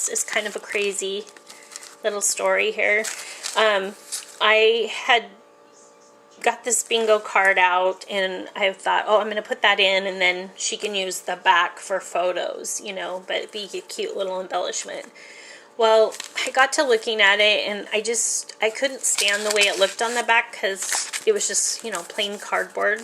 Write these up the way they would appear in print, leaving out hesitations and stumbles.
this is kind of a crazy little story here. I had got this bingo card out, and I thought, oh, I'm going to put that in, and then she can use the back for photos, you know, but it'd be a cute little embellishment. Well, I got to looking at it, and I couldn't stand the way it looked on the back because it was just, you know, plain cardboard.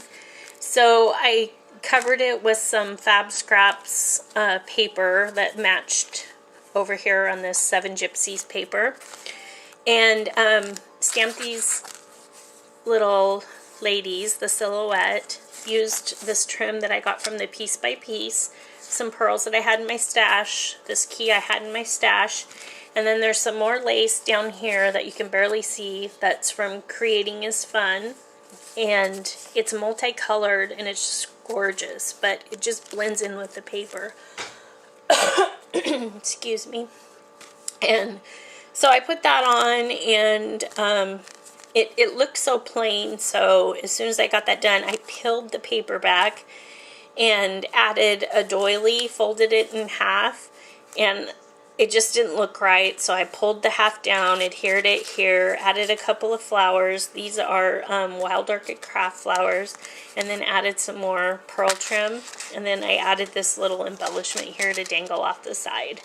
So I covered it with some Fab Scraps paper that matched over here on this 7 Gypsies paper, and stamped these little ladies, the silhouette. Used this trim that I got from the Piece by Piece, some pearls that I had in my stash, this key I had in my stash, and then there's some more lace down here that you can barely see that's from Creating is Fun, and it's multicolored and it's just gorgeous, but it just blends in with the paper. Excuse me. And so I put that on, and it looked so plain, so as soon as I got that done, I peeled the paper back and added a doily, folded it in half, and it just didn't look right, so I pulled the half down, adhered it here, added a couple of flowers. These are Wild Orchid Craft flowers, and then added some more pearl trim, and then I added this little embellishment here to dangle off the side.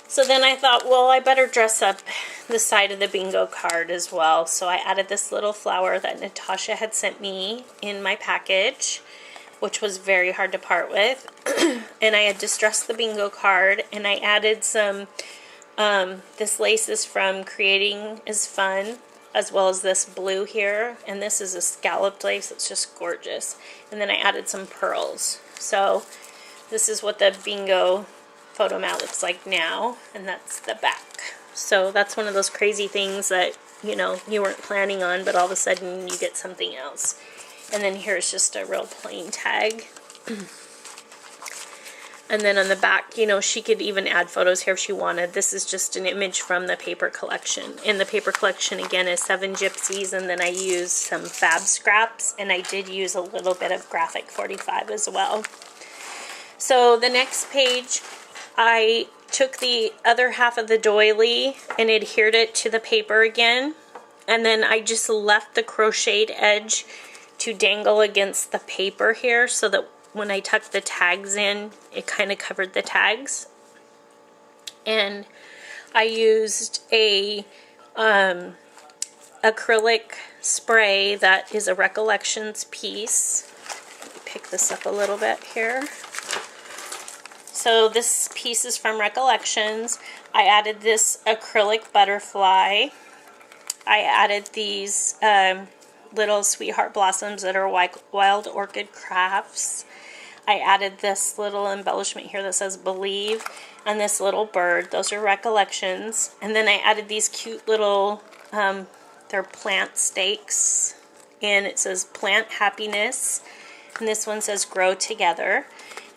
So then I thought, well, I better dress up the side of the bingo card as well. So I added this little flower that Natasha had sent me in my package, which was very hard to part with. And I had distressed the bingo card, and I added some, this lace is from Creating is Fun, as well as this blue here. And this is a scalloped lace. It's just gorgeous. And then I added some pearls. So this is what the bingo photo mat looks like now, and that's the back. So that's one of those crazy things that, you know, you weren't planning on, but all of a sudden you get something else. And then here's just a real plain tag. And then on the back, you know, she could even add photos here if she wanted. This is just an image from the paper collection. And the paper collection, again, is 7 Gypsies, and then I used some Fab Scraps, and I did use a little bit of Graphic 45 as well. So the next page, I took the other half of the doily and adhered it to the paper again, and then I just left the crocheted edge to dangle against the paper here so that when I tucked the tags in, it kind of covered the tags. And I used a acrylic spray that is a Recollections piece. Let me pick this up a little bit here. So this piece is from Recollections. I added this acrylic butterfly. I added these little sweetheart blossoms that are Wild Orchid Crafts. I added this little embellishment here that says Believe, and this little bird. Those are Recollections. And then I added these cute little, they're plant stakes, and it says Plant Happiness, and this one says Grow Together.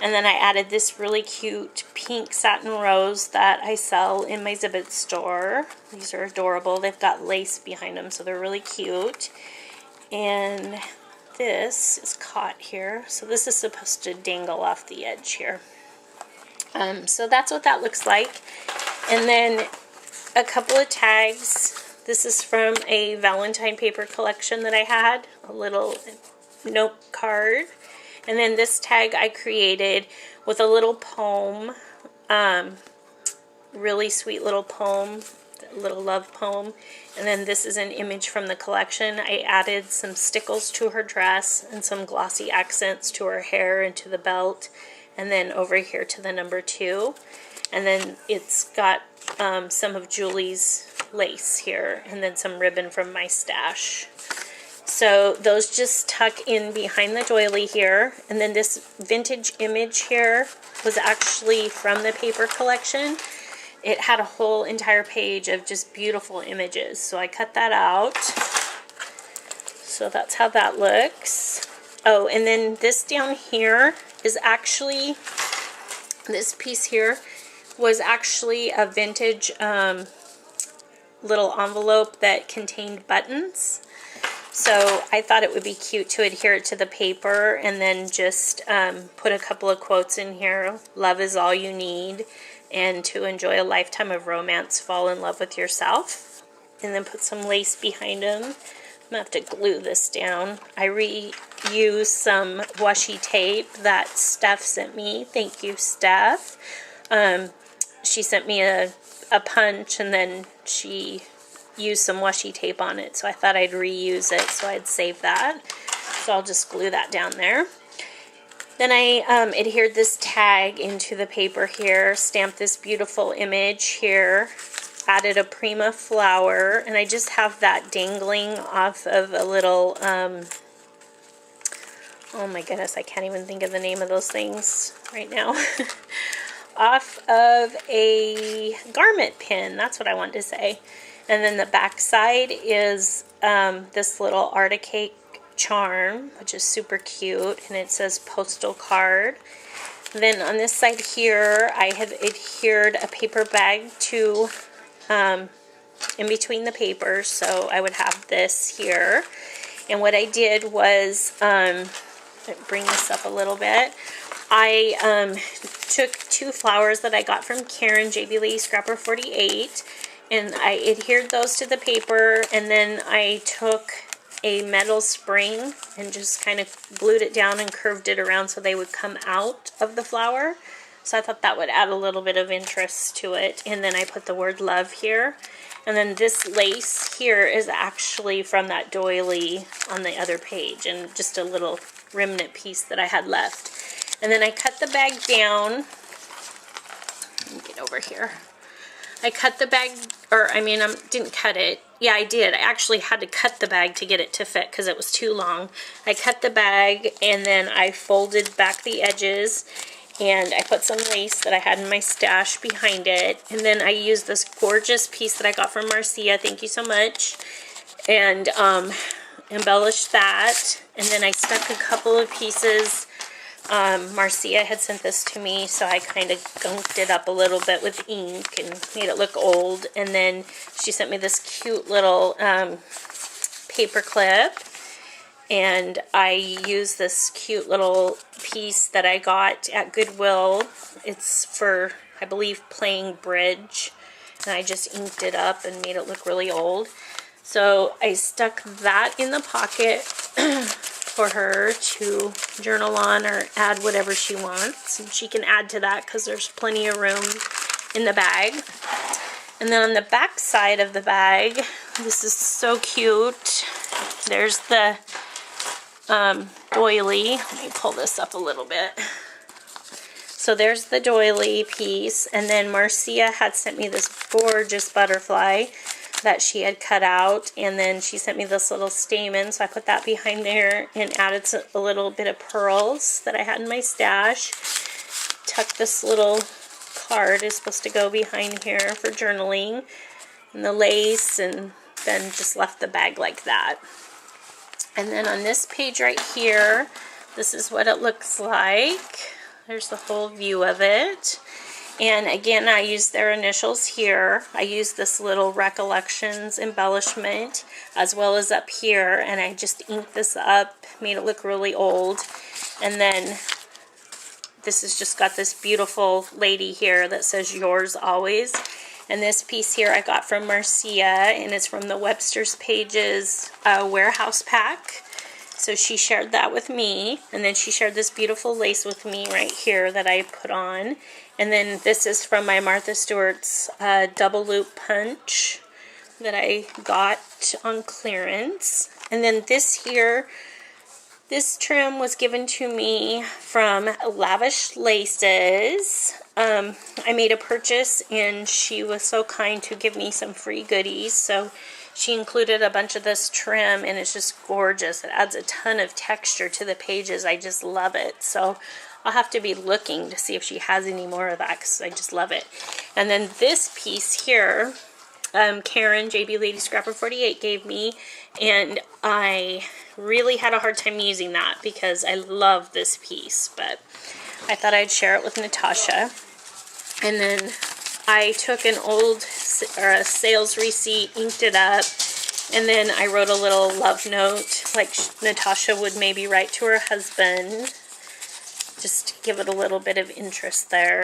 And then I added this really cute pink satin rose that I sell in my Zibbit store. These are adorable. They've got lace behind them, so they're really cute. And this is caught here. So this is supposed to dangle off the edge here. So that's what that looks like. And then a couple of tags. This is from a Valentine paper collection that I had. A little note card. And then this tag I created with a little poem, really sweet little poem, a little love poem. And then this is an image from the collection. I added some stickles to her dress and some glossy accents to her hair and to the belt. And then over here to the number 2. And then it's got some of Julie's lace here, and then some ribbon from my stash. So those just tuck in behind the doily here. And then this vintage image here was actually from the paper collection. It had a whole entire page of just beautiful images. So I cut that out. So that's how that looks. Oh, and then this down here is actually, this piece here was actually a vintage little envelope that contained buttons. So I thought it would be cute to adhere it to the paper and then just put a couple of quotes in here. Love is all you need. and to enjoy a lifetime of romance, fall in love with yourself. And then put some lace behind them. I'm gonna have to glue this down. I reused some washi tape that Steph sent me. Thank you, Steph. She sent me a punch, and then she used some washi tape on it, so I thought I'd reuse it, so I'd save that. So I'll just glue that down there. Then I adhered this tag into the paper here, stamped this beautiful image here, added a Prima flower, and I just have that dangling off of a little, oh my goodness, I can't even think of the name of those things right now. Off of a garment pin, that's what I wanted to say. And then the back side is this little Arctic cake charm, which is super cute, and it says postal card. Then on this side here, I have adhered a paper bag to in between the papers, so I would have this here. And what I did was, bring this up a little bit, I took 2 flowers that I got from Karen, JB Lady Scrapper 48, and I adhered those to the paper, and then I took a metal spring and just kind of glued it down and curved it around so they would come out of the flower. So I thought that would add a little bit of interest to it. And then I put the word love here. And then this lace here is actually from that doily on the other page, and just a little remnant piece that I had left. And then I cut the bag down. Let me get over here. I cut the bag, or I mean, I didn't cut it. Yeah, I did. I actually had to cut the bag to get it to fit because it was too long. I cut the bag, and then I folded back the edges, and I put some lace that I had in my stash behind it. And then I used this gorgeous piece that I got from Marcia. Thank you so much. And embellished that. And then I stuck a couple of pieces. Marcia had sent this to me, so I kind of gunked it up a little bit with ink and made it look old. And then she sent me this cute little paper clip, and I used this cute little piece that I got at Goodwill. It's for, I believe, playing bridge, and I just inked it up and made it look really old. So I stuck that in the pocket for her to journal on or add whatever she wants. And she can add to that because there's plenty of room in the bag. And then on the back side of the bag, this is so cute. There's the doily. Let me pull this up a little bit. So there's the doily piece. And then Marcia had sent me this gorgeous butterfly that she had cut out, and then she sent me this little stamen, so I put that behind there and added a little bit of pearls that I had in my stash. Tucked this little card, is supposed to go behind here for journaling, and the lace, and then just left the bag like that. And then on this page right here, this is what it looks like. There's the whole view of it. And again, I used their initials here. I used this little Recollections embellishment as well as up here. And I just inked this up, made it look really old. And then this has just got this beautiful lady here that says yours always. And this piece here I got from Marcia, and it's from the Webster's Pages warehouse pack. So she shared that with me, and then she shared this beautiful lace with me right here that I put on. And then this is from my Martha Stewart's double loop punch that I got on clearance. And then this here, this trim was given to me from Lavish Laces. I made a purchase, and she was so kind to give me some free goodies. So she included a bunch of this trim, and it's just gorgeous. It adds a ton of texture to the pages. I just love it. So I'll have to be looking to see if she has any more of that, because I just love it. And then this piece here, Karen, JB Lady Scrapper 48, gave me, and I really had a hard time using that because I love this piece, but I thought I'd share it with Natasha. And then I took an old a sales receipt, inked it up, and then I wrote a little love note like Natasha would maybe write to her husband, just to give it a little bit of interest there.